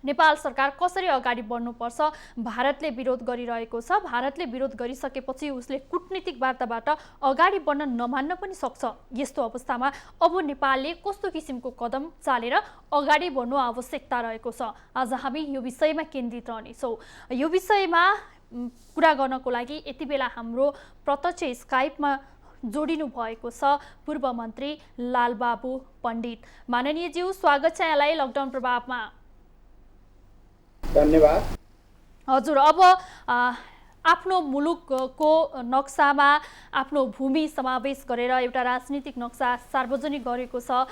नेपाल सरकार कसरी अगाडि बढ्नुपर्छ भारतले विरोध गरिरहेको छ। भारतले विरोध गरिसकेपछि उसले कूटनीतिक वार्ताबाट अगाडि बढ्न नमान्न पनि सक्छ। यस्तो अवस्थामा अब नेपालले कस्तो किसिमको कदम चालेर अगाडि बढ्नु आवश्यकता रहेको छ, आज हामी यो विषयमा केन्द्रित रहनेछौँ। यो विषयमा कुरा गर्नको लागि यति बेला हाम्रो प्रत्यक्ष स्काइपमा जोडिनु भएको छ पूर्व मन्त्री लालबाबु पण्डित। माननीय ज्यू, स्वागत छ यहाँलाई लकडाउन प्रभावमा। धन्यवाद। हजुर, अब आफ्नो मुलुकको नक्सामा आफ्नो भूमि समावेश गरेर एउटा राजनीतिक नक्सा सार्वजनिक गरेको छ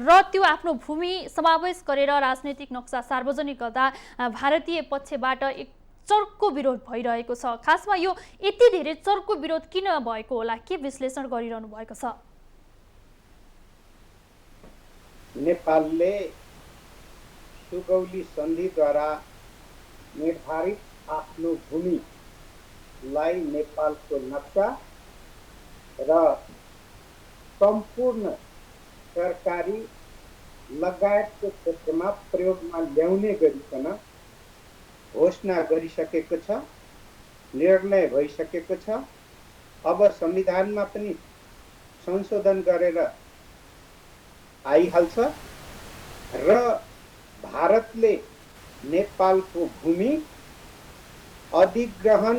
र त्यो आफ्नो भूमि समावेश गरेर राजनीतिक नक्सा सार्वजनिक गर्दा भारतीय पक्षबाट एक चर्को विरोध भइरहेको छ। खासमा यो यति धेरै चर्को विरोध किन भएको होला, के विश्लेषण गरिरहनु भएको छ? नेपालले सुगौली सन्धिद्वारा निर्धारित आफ्नो भूमिलाई नेपालको नक्सा र सम्पूर्ण सरकारी लगायतको क्षेत्रमा प्रयोगमा ल्याउने गरिकन घोषणा गरिसकेको छ, निर्णय भइसकेको छ। अब संविधानमा पनि संशोधन गरेर आइहाल्छ र भारतले नेपालको भूमि अधिग्रहण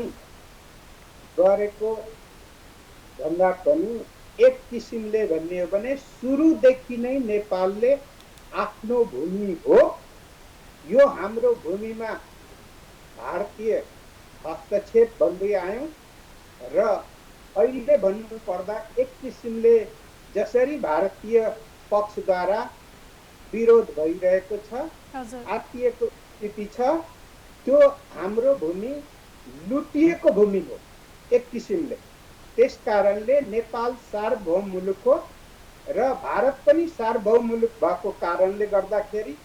गरेको भन्दा पनि एक किसिमले भन्ने हो भने सुरुदेखि नै नेपालले आफ्नो भूमि हो, यो हाम्रो भूमिमा भारतीय हस्तक्षेप भन्दै आयौँ र अहिले भन्नु पर्दा एक किसिमले जसरी भारतीय पक्षद्वारा विरोध भइरहेको छ, आत्तिएको स्थिति छ, त्यो हाम्रो भूमि लुटिएको भूमि हो एक किसिमले। त्यस कारणले नेपाल सार्वभौम मुलुक हो र भारत पनि सार्वभौम मुलुक भएको कारणले गर्दाखेरि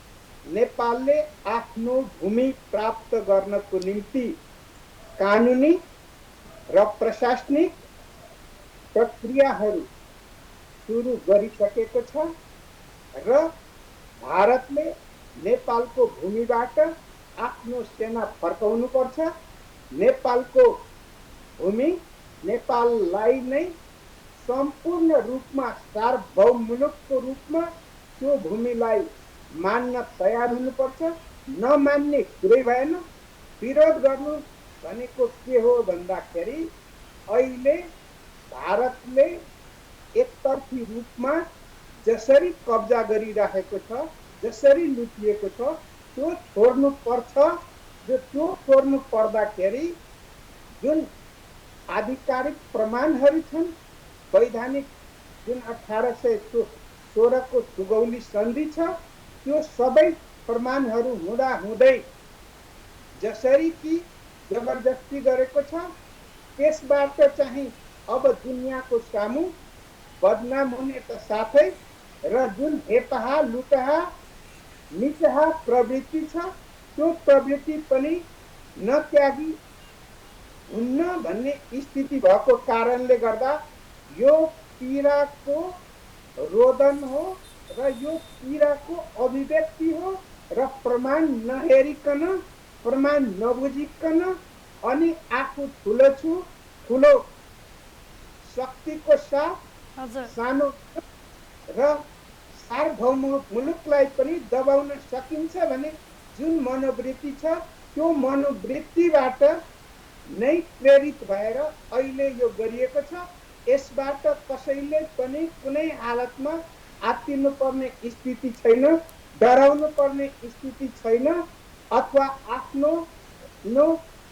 नेपालले आफ्नो भूमि प्राप्त गर्नको निम्ति कानुनी र प्रशासनिक प्रक्रियाहरू सुरु गरिसकेको छ र भारतले नेपालको भूमिबाट आफ्नो सेना फर्काउनु पर्छ। नेपालको भूमि नेपाललाई नै सम्पूर्ण रूपमा सार्वभौम मुलुकको रूपमा त्यो भूमिलाई मान्न तयार हुनुपर्छ। नमान्ने कुरै भएन। विरोध गर्नु भनेको के हो भन्दाखेरि अहिले भारतले एकतर्फी रूपमा जसरी कब्जा गरिरहेको छ, जसरी लुटिएको छ, त्यो छोड्नु पर्छ। त्यो छोड्नु पर्दाखेरि जुन आधिकारिक प्रमाणहरू छन्, वैधानिक जुन 1816 को सुगौली सन्धि छ, त्यो सबै प्रमाणहरू हुँदा हुँदै जसरी कि जबरजस्ती गरेको छ, त्यसबाट चाहिँ अब दुनियाँको सामु बदनाम हुने त साथै र जुन हेपहा लुटहा निचहा प्रवृत्ति छ, त्यो प्रवृत्ति पनि नत्यागी हुन्न भन्ने स्थिति भएको कारणले गर्दा यो पीडाको रोदन हो र यो पीडाको अभिव्यक्ति हो र प्रमाण नहेरिकन, प्रमाण नबुझिकन अनि आफू ठुलो छु, ठुलो शक्तिको साथ सानो र सार्वभौम मुलुकलाई पनि दबाउन सकिन्छ भने जुन मनोवृत्ति छ, त्यो मनोवृत्तिबाट नै प्रेरित भएर अहिले यो गरिएको छ। यसबाट कसैले पनि कुनै हालतमा आत्तिनु पर्ने स्थिति छैन, डराउनु पर्ने स्थिति छैन, अथवा आफ्नो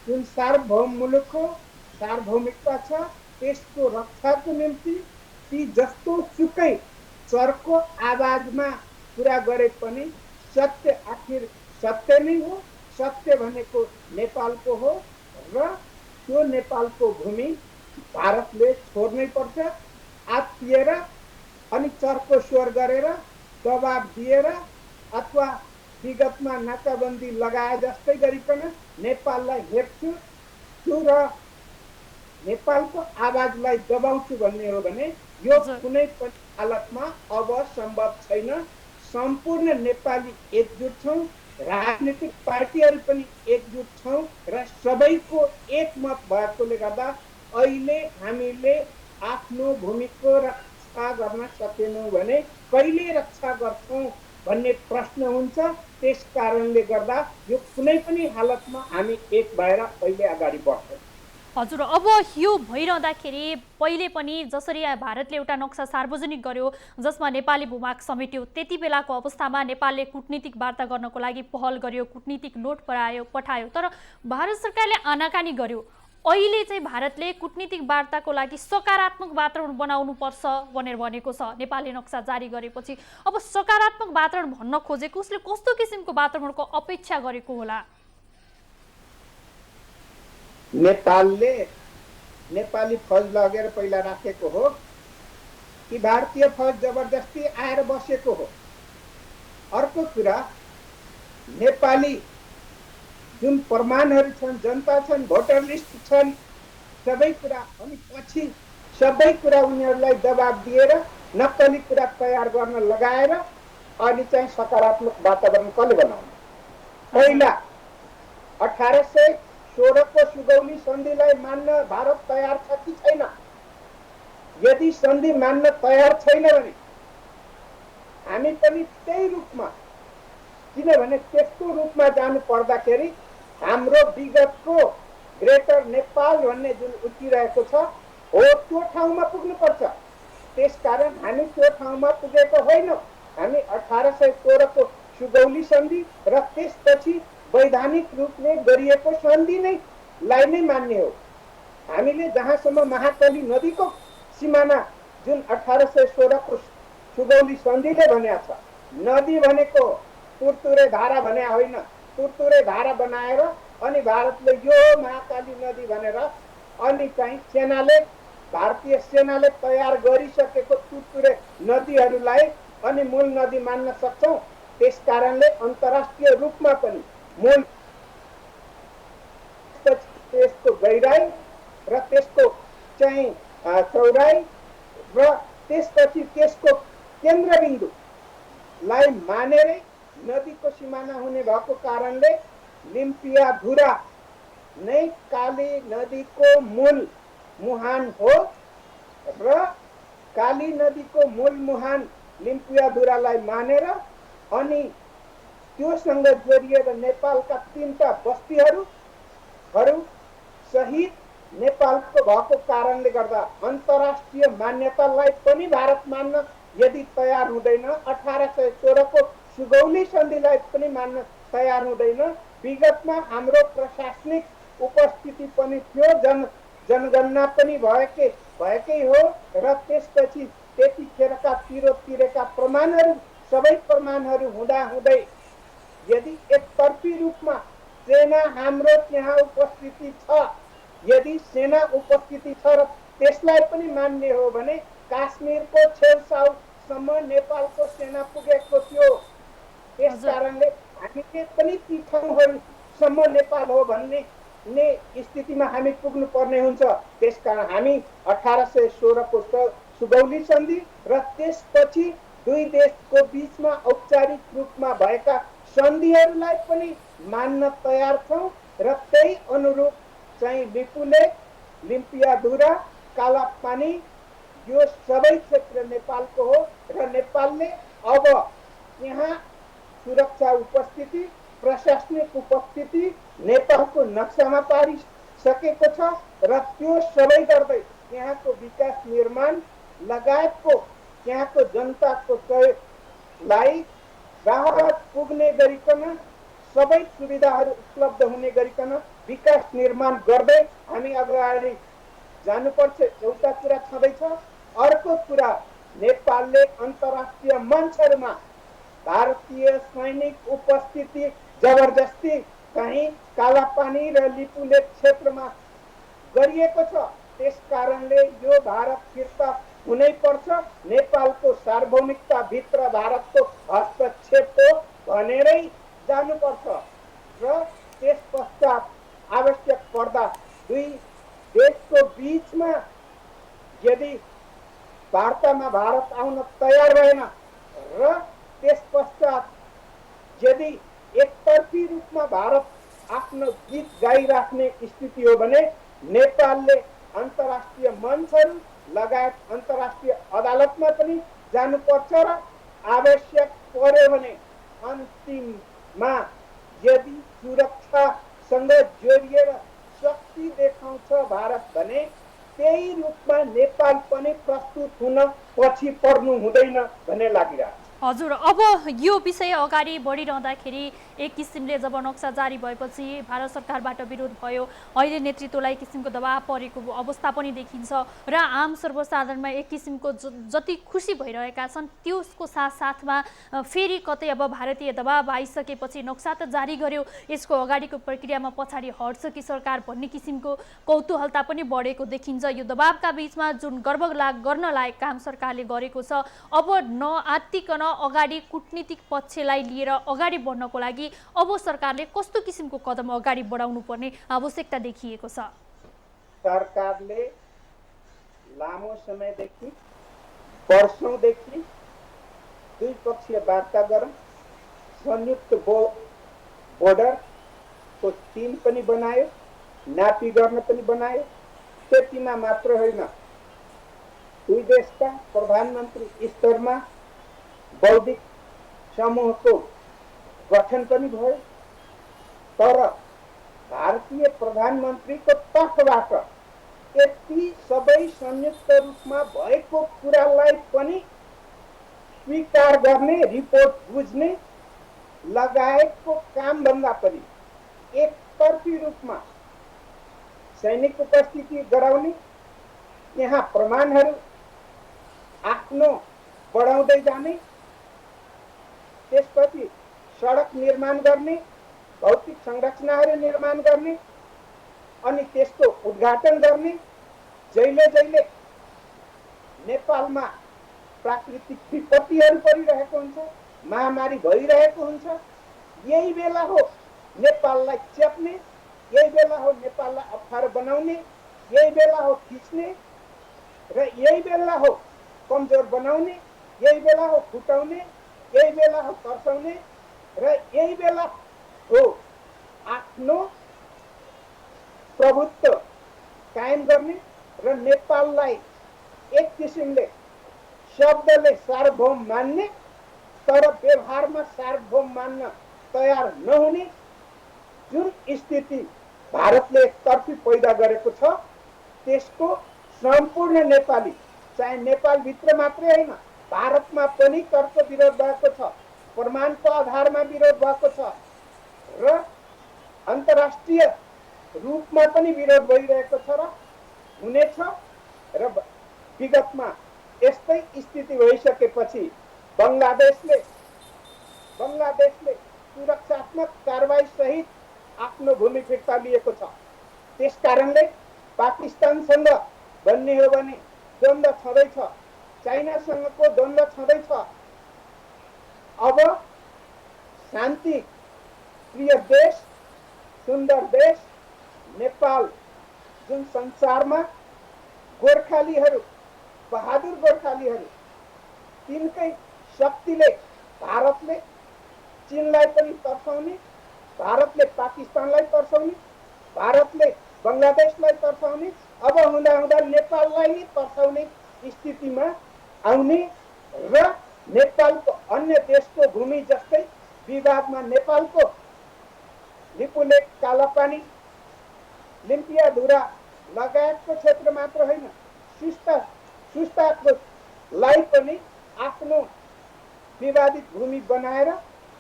जुन सार्वभौम मुलुक हो, सार्वभौमिकता छ, त्यसको रक्षाको निम्ति ती जस्तो सुकै चर्को आवाजमा कुरा गरे पनि सत्य आखिर सत्य नै हो। सत्य भनेको नेपालको हो र त्यो नेपालको भूमि भारतले छोड्नै पर्छ। आत्तिएर अनि चर्को स्वर गरेर दबाब दिएर अथवा विगतमा नाकाबन्दी लगाए जस्तै गरिकन नेपाललाई हेप्छु छु र नेपालको आवाजलाई दबाउँछु भन्ने हो भने यो कुनै पनि हालतमा अब सम्भव छैन। सम्पूर्ण नेपाली एकजुट छौँ राजनीतिक पार्टीहरू पनि एकजुट छौँ र सबैको एकमत भएकोले गर्दा अहिले हामीले आफ्नो भूमिको रक्षा गर्न सकेनौँ भने कहिले रक्षा गर्छौँ भन्ने प्रश्न हुन्छ। त्यस कारणले गर्दा यो कुनै पनि हालतमा हामी एक भएर अहिले अगाडि बढ्छौँ। हजुर, अब यो भइरहँदाखेरि पहिले पनि जसरी भारतले एउटा नक्सा सार्वजनिक गर्यो जसमा नेपाली भूभाग समेट्यो, त्यति बेलाको अवस्थामा नेपालले कूटनीतिक वार्ता गर्नको लागि पहल गर्यो, कूटनीतिक नोट पठायो, तर भारत सरकारले आनाकानी गर्यो। अहिले चाहिँ भारतले कूटनीतिक वार्ताको लागि सकारात्मक वातावरण बनाउनुपर्छ भनेर भनेको छ नेपालले नक्सा जारी गरेपछि। अब सकारात्मक वातावरण भन्न खोजेको उसले कस्तो किसिमको वातावरणको अपेक्षा गरेको होला? नेपालले नेपाली फौज लगेर पहिला राखेको हो कि भारतीय फौज जबरजस्ती आएर बसेको हो? अर्को कुरा, नेपाली जुन प्रमाणहरू छन्, जनता छन्, भोटर लिस्ट छन्, सबै कुरा, अनि पछि सबै कुरा उनीहरूलाई दबाब दिएर नक्कली कुरा तयार गर्न लगाएर अनि चाहिँ सकारात्मक वातावरण कसले बनाउने? पहिला 1816 को सुगौली सन्धिलाई मान्न भारत तयार छ कि छैन? यदि सन्धि मान्न तयार छैन भने हामी पनि त्यही रूपमा, किनभने त्यस्तो रूपमा जानु पर्दाखेरि हाम्रो विगतको ग्रेटर नेपाल भन्ने जुन उठिरहेको छ हो त्यो ठाउँमा पुग्नुपर्छ। त्यसकारण हामी त्यो ठाउँमा पुगेको होइनौँ। हामी 1816 को सुगौली सन्धि र त्यसपछि वैधानिक रूपले गरिएको सन्धि नै मान्ने हो। हामीले जहाँसम्म महाकाली नदीको सिमाना जुन 1816 को सुगौली सन्धिले भनेको छ, नदी भनेको तुरतुरे धारा भने होइन, तुरतुरे धारा बनाएर अनि भारतले यो महाकाली नदी भनेर अनि चाहिँ सेनाले, भारतीय सेनाले तयार गरिसकेको तुरतुरे नदीहरूलाई अनि मूल नदी मान्न सक्छौँ। त्यसकारणले अन्तर्राष्ट्रिय रूपमा पनि मूल, त्यसको गहिराई र त्यसको चाहिँ चौडाइ र त्यसपछि त्यसको केन्द्रबिन्दुलाई मानेरै नदीको सिमाना हुने भएको कारणले लिम्पियाधुरा नै काली नदीको मूल मुहान हो र काली नदीको मूल मुहान लिम्पियाधुरालाई मानेर अनि त्योसँग जोडिएर नेपालका 3टा बस्तीहरू सहित नेपालको भएको कारणले गर्दा अन्तर्राष्ट्रिय मान्यतालाई पनि भारत मान्न यदि तयार हुँदैन, 1816 को सुगौली सन्धिलाई पनि मान्न तयार हुँदैन, विगतमा हाम्रो प्रशासनिक उपस्थिति पनि थियो, जनगणना पनि भएकै हो र त्यसपछि त्यतिखेरका तिरेका प्रमाणहरू, सबै प्रमाणहरू हुँदै यदि एकतर्फी रूपमा सेना हाम्रो त्यहाँ उपस्थिति छ, यदि सेना उपस्थिति छ र त्यसलाई पनि मान्ने हो भने काश्मीरको छेउछाउसम्म नेपालको सेना पुगेको थियो। त्यस कारणले हामीले पनि ती ठाउँहरूसम्म नेपाल हो भन्ने स्थितिमा हामी पुग्नु पर्ने हुन्छ। त्यसकारण हामी 1816 को सुगौली सन्धि र त्यसपछि दुई देशको बीचमा औपचारिक रूपमा भएका सन्धिहरूलाई पनि मान्न तयार छौँ र त्यही अनुरूप चाहिँ लिपुले, लिम्पियाधुरा, कालापानी यो सबै क्षेत्र नेपालको हो र नेपालले अब यहाँ सुरक्षा उपस्थिति, प्रशासनिक उपस्थिति नेपालको नक्सामा पारिसकेको छ र त्यो सबै गर्दै यहाँको विकास निर्माण लगायतको यहाँको जनताको सहयोगलाई राहत पुग्ने गरिकन, सबै सुविधाहरू उपलब्ध हुने गरिकन विकास निर्माण गर्दै हामी अगाडि जानुपर्छ। एउटा कुरा छँदैछ। अर्को कुरा, नेपालले अन्तर्राष्ट्रिय मञ्चहरूमा भारतीय सैनिक उपस्थिति जबरजस्ती कहीँ कालापानी र लिपुलेख क्षेत्रमा गरिएको छ। त्यसकारणले यो भारत फिर्ता हुनै पर्छ, नेपालको सार्वभौमिकताभित्र भारतको हस्तक्षेप हो भनेरै जानुपर्छ र त्यस पश्चात आवश्यक पर्दा दुई देशको बीचमा यदि वार्तामा भारत आउन तयार भएन र त्यस पश्चात यदि एकतर्फी भारत आफ्नो गीत गाइराख्ने स्थिति हो भने नेपालले अन्तर्राष्ट्रिय मञ्चहरू लगायत अन्तर्राष्ट्रिय अदालतमा पनि जानुपर्छ र आवश्यक पर्यो भने अन्तिममा यदि सुरक्षासँग जोडिएर शक्ति देखाउँछ भारत भने त्यही रूपमा नेपाल पनि प्रस्तुत हुन पछि पर्नु हुँदैन भन्ने लागिरहेको छ। हजुर, अब यो विषय अगाडि बढिरहँदाखेरि एक किसिमले जब नक्सा जारी भएपछि भारत सरकारबाट विरोध भयो, अहिले नेतृत्वलाई किसिमको दबाव परेको अवस्था पनि देखिन्छ र आम सर्वसाधारणमा एक किसिमको जति खुसी भइरहेका छन् त्यसको साथसाथमा फेरि कतै अब भारतीय दबाव आइसकेपछि नक्सा त जारी गर्यो, यसको अगाडिको प्रक्रियामा पछाडि हट्छ कि सरकार भन्ने किसिमको कौतूहलता पनि बढेको देखिन्छ। यो दबावका बीचमा जुन गर्न लायक काम सरकारले गरेको छ, अब नआत्तिकन अगाडि कूटनीतिक पक्षलाई लिएर अगाडि बढ्नको लागि अब सरकारले कस्तो किसिमको कदम अगाडि बढाउनु पर्ने आवश्यकता देखिएको छ? सरकारले लामो समयदेखि वर्षौंदेखि द्विपक्षीय वार्ता गरेर संयुक्त बोर्डरको टिम पनि बनायो, नापी गर्न पनि बनायो। त्यतिमा मात्र होइन, दुई देशका प्रधानमन्त्री स्तरमा बौद्धिक समूहको गठन पनि भयो। तर भारतीय प्रधानमन्त्रीको तर्फबाट यति सबै संयुक्त रूपमा भएको कुरालाई पनि स्वीकार गर्ने, रिपोर्ट बुझ्ने लगायतको कामभन्दा पनि एकतर्फी रूपमा सैनिक उपस्थिति गराउने, यहाँ प्रमाणहरू आफ्नो बढाउँदै जाने, त्यसपछि सडक निर्माण गर्ने, भौतिक संरचनाहरू निर्माण गर्ने अनि त्यसको उद्घाटन गर्ने। जहिले जहिले नेपालमा प्राकृतिक विपत्तिहरू परिरहेको हुन्छ, महामारी भइरहेको हुन्छ, यही बेला हो नेपाललाई च्याप्ने, यही बेला हो नेपाललाई अप्ठ्यारो बनाउने, यही बेला हो खिच्ने र यही बेला हो कमजोर बनाउने, यही बेला हो फुटाउने, यही बेला हो तर्साउने र यही बेला हो आफ्नो प्रभुत्व कायम गर्ने र नेपाललाई एक किसिमले शब्दले सार्वभौम मान्ने तर व्यवहारमा सार्वभौम मान्न तयार नहुने जुन स्थिति भारतले एकतर्फी पैदा गरेको छ, त्यसको सम्पूर्ण नेपाली, चाहे नेपालभित्र मात्रै होइन भारतमा पनि तर्क विरोध भएको छ, प्रमाणको आधारमा विरोध भएको छ र अन्तर्राष्ट्रिय रूपमा पनि विरोध भइरहेको छ र हुनेछ। र विगतमा यस्तै स्थिति भइसकेपछि बङ्गलादेशले सुरक्षात्मक कारबाही सहित आफ्नो भूमि फिर्ता लिएको छ। त्यसकारणले पाकिस्तानसँग भन्ने हो भने द्वन्द्व छँदैछ, चाइनासँगको द्वन्द्व छँदैछ। अब शान्ति प्रिय देश, सुन्दर देश नेपाल जुन संसारमा गोर्खालीहरू, बहादुर गोर्खालीहरू, तिनकै शक्तिले भारतले चीनलाई पनि तर्साउने, भारतले पाकिस्तानलाई तर्साउने, भारतले बङ्गलादेशलाई तर्साउने, अब हुँदा हुँदा नेपाललाई नै तर्साउने स्थितिमा आउने र नेपालको अन्य देशको भूमि जस्तै विवादमा नेपालको लिपुलेक, कालापानी, लिम्पियाधुरा लगायतको क्षेत्र मात्र होइन, सुस्ताकोलाई पनि आफ्नो विवादित भूमि बनाएर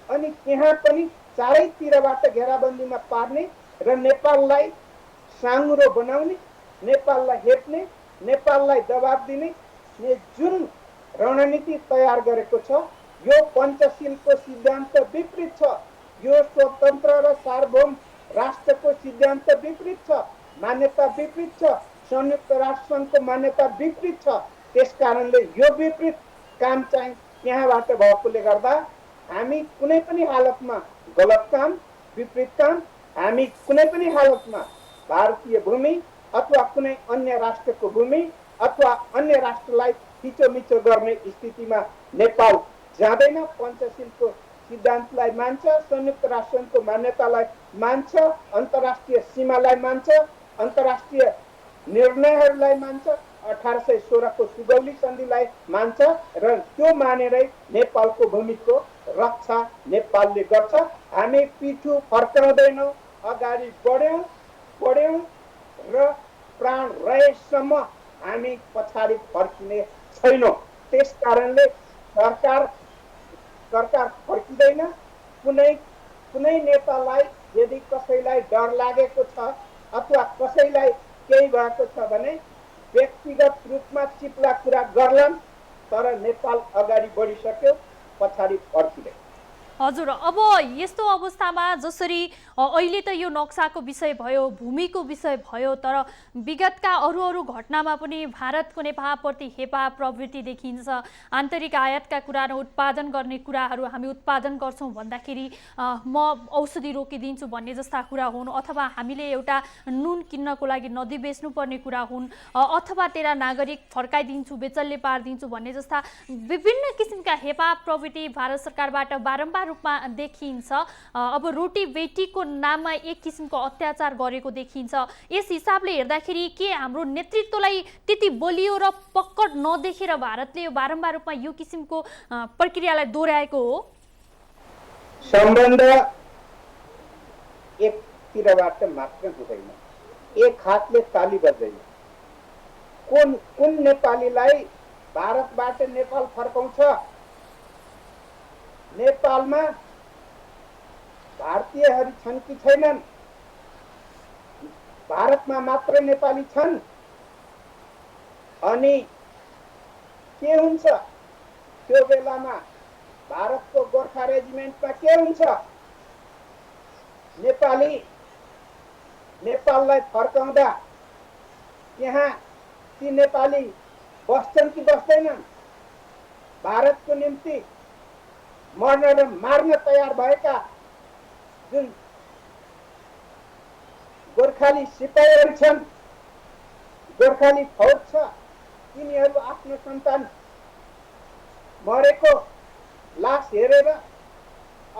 अनि त्यहाँ पनि चारैतिरबाट घेराबन्दीमा पार्ने र नेपाललाई साँगुरो बनाउने, नेपाललाई हेप्ने, नेपाललाई दबाब दिने जुन रणनीति तयार गरेको छ, यो पञ्चशीलको सिद्धान्त विपरीत छ। यो स्वतन्त्र र सार्वभौम राष्ट्रको सिद्धान्त विपरीत छ, मान्यता विपरीत छ, संयुक्त राष्ट्र सङ्घको मान्यता विपरीत छ। त्यसकारणले यो विपरीत काम चाहिँ त्यहाँबाट भएकोले गर्दा हामी कुनै पनि हालतमा गलत काम, विपरीत काम, हामी कुनै पनि हालतमा भारतीय भूमि अथवा कुनै अन्य राष्ट्रको भूमि अथवा अन्य राष्ट्रलाई थिचोमिचो गर्ने स्थितिमा नेपाल जाँदैन। पञ्चशीलको सिद्धान्तलाई मान्छ, संयुक्त राष्ट्र सङ्घको मान्यतालाई मान्छ, अन्तर्राष्ट्रिय सीमालाई मान्छ, अन्तर्राष्ट्रिय निर्णयहरूलाई मान्छ, 1816 को सुगौली सन्धिलाई मान्छ र त्यो मानेरै नेपालको भूमिको रक्षा नेपालले गर्छ। हामी पिठो फर्काउँदैनौँ, अगाडि बढ्यौँ र प्राण रहेसम्म हामी पछाडि फर्किने छैनौँ। त्यस कारणले सरकार फर्किँदैन। कुनै नेतालाई यदि कसैलाई डर लागेको छ अथवा कसैलाई केही भएको छ भने व्यक्तिगत रूपमा चिप्ला कुरा गर्लान्, तर नेपाल अगाडि बढिसक्यो, पछाडि फर्किँदैन। हजुर, अब यस्तो अवस्थामा जसरी अहिले त यो नक्साको विषय भयो, भूमिको विषय भयो, तर विगतका अरू घटनामा पनि भारतको नेपालप्रति हेपा प्रवृत्ति देखिन्छ। आन्तरिक आयातका कुराहरू, उत्पादन गर्ने कुराहरू हामी उत्पादन गर्छौँ भन्दाखेरि म औषधि रोकिदिन्छु भन्ने जस्ता कुरा हुन्, अथवा हामीले एउटा नुन किन्नको लागि नदी बेच्नुपर्ने कुरा हुन्, अथवा तेरा नागरिक फर्काइदिन्छु, बेचल्ले पारिदिन्छु भन्ने जस्ता विभिन्न किसिमका हेपा प्रवृत्ति भारत सरकारबाट बारम्बार रूपमा देखिन्छ। अब रोटी बेटीको नाममा एक किसिमको अत्याचार गरेको देखिन्छ। यस हिसाबले हेर्दाखेरि के हाम्रो नेतृत्वलाई त्यति बलियो र पक्कड नदेखेर भारतले यो बारम्बार रूपमा यो किसिमको प्रक्रियालाई दोहोऱ्याएको हो? सम्बन्ध एकतिरबाट मात्र हुँदैन, एक हातले ताली बज्दैन। कुन नेपालीलाई भारतबाट नेपाल फर्काउँछ? नेपालमा भारतीयहरू छन् कि छैनन्? भारतमा मात्र नेपाली छन्। अनि के हुन्छ त्यो बेलामा? भारतको गोर्खा रेजिमेन्टमा के हुन्छ? नेपाललाई फर्काउँदा यहाँ ती नेपाली बस्छन् कि बस्दैनन्? भारतको निम्ति मर्न र मार्न तयार भएका जुन गोर्खाली सिपाहीहरू छन्, गोर्खाली फौज छ, तिनीहरू आफ्नो सन्तान मरेको लास हेरेर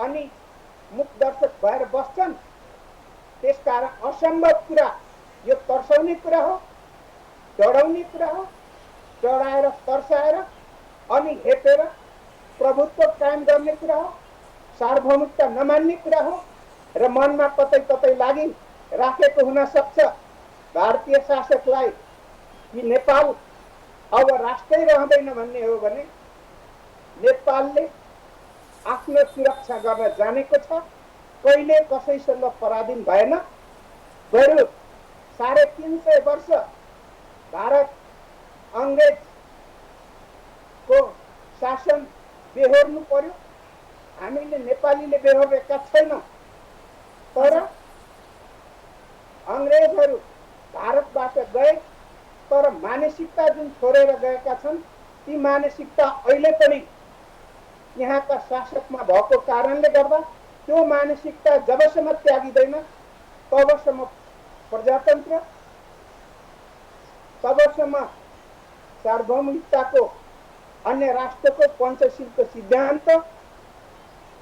अनि मुखदर्शक भएर बस्छन्। त्यसकारण असम्भव कुरा, यो तर्साउने कुरा हो, डराउने कुरा हो। डराएर तर्साएर अनि हेपेर प्रभुत्व कायम गर्ने कुरा हो, सार्वभौमिकता नमान्ने कुरा हो र मनमा कतै लागि राखेको हुन सक्छ भारतीय शासकलाई कि नेपाल अब राष्ट्रै रहँदैन भन्ने हो भने नेपालले आफ्नो सुरक्षा गर्न जानेको छ, कहिले कसैसँग पराधीन भएन। बरु 350 वर्ष भारत अंग्रेजको शासन बेहोर्नु पर्यो। हामीले नेपालीले बेहोरेका छैनौँ, तर अंग्रेजहरू भारतबाट गए, तर मानसिकता जुन छोडेर गएका छन् ती मानसिकता अहिले पनि यहाँका शासकमा भएको कारणले गर्दा त्यो मानसिकता जबसम्म त्यागिँदैन तबसम्म प्रजातन्त्र, तबसम्म सार्वभौमिकताको, अन्य राष्ट्रको पञ्चशीलको सिद्धान्त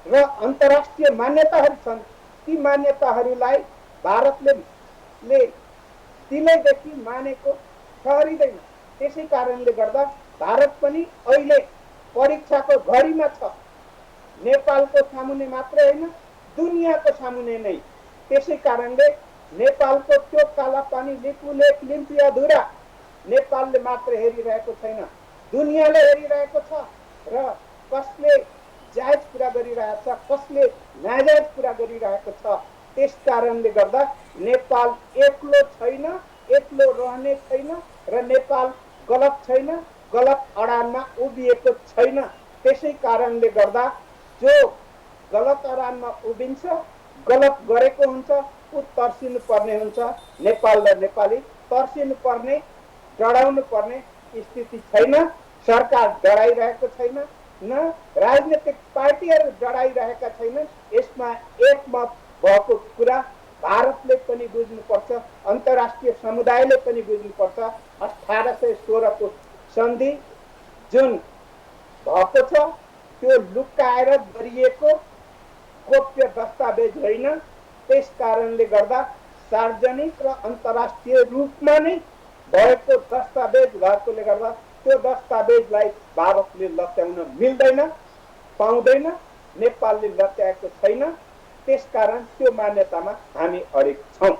र अन्तर्राष्ट्रिय मान्यताहरू छन्, ती मान्यताहरूलाई भारतले दिलैदेखि मानेको ठहरिँदैन। त्यसै कारणले गर्दा भारत पनि अहिले परीक्षाको घडीमा छ, नेपालको सामुने मात्रै होइन दुनियाँको सामुने नै। त्यसै कारणले नेपालको त्यो काला पानी लिपुलेख लिम्पियाधुरा नेपालले मात्र हेरिरहेको छैन, दुनियाँले हेरिरहेको छ र कसले जायज कुरा गरिरहेछ, कसले नाजायज कुरा गरिरहेको छ। त्यस कारणले गर्दा नेपाल एक्लो छैन, एक्लो रहने छैन र नेपाल गलत छैन, गलत अडानमा उभिएको छैन। त्यसै कारणले गर्दा जो गलत अडानमा उभिन्छ, गलत गरेको हुन्छ, ऊ तर्सिनु पर्ने हुन्छ। नेपाल र नेपाली तर्सिनु पर्ने, डराउनु पर्ने स्थिति छैन। सरकार डराइरहेको छैन, न राजनीतिक पार्टीहरू डराइरहेका छैनन्। यसमा एकमत भएको कुरा भारतले पनि बुझ्नुपर्छ, अन्तर्राष्ट्रिय समुदायले पनि बुझ्नुपर्छ। 1816 को सन्धि जुन भएको छ त्यो लुकाएर गरिएको गोप्य दस्तावेज होइन। त्यस कारणले गर्दा सार्वजनिक र अन्तर्राष्ट्रिय रूपमा नै भएको दस्तावेज भएकोले गर्दा त्यो दस्तावेजलाई भारतले लत्याउन मिल्दैन, पाउँदैन, नेपालले लत्याएको छैन। त्यसकारण त्यो मान्यतामा हामी अडिग छौँ।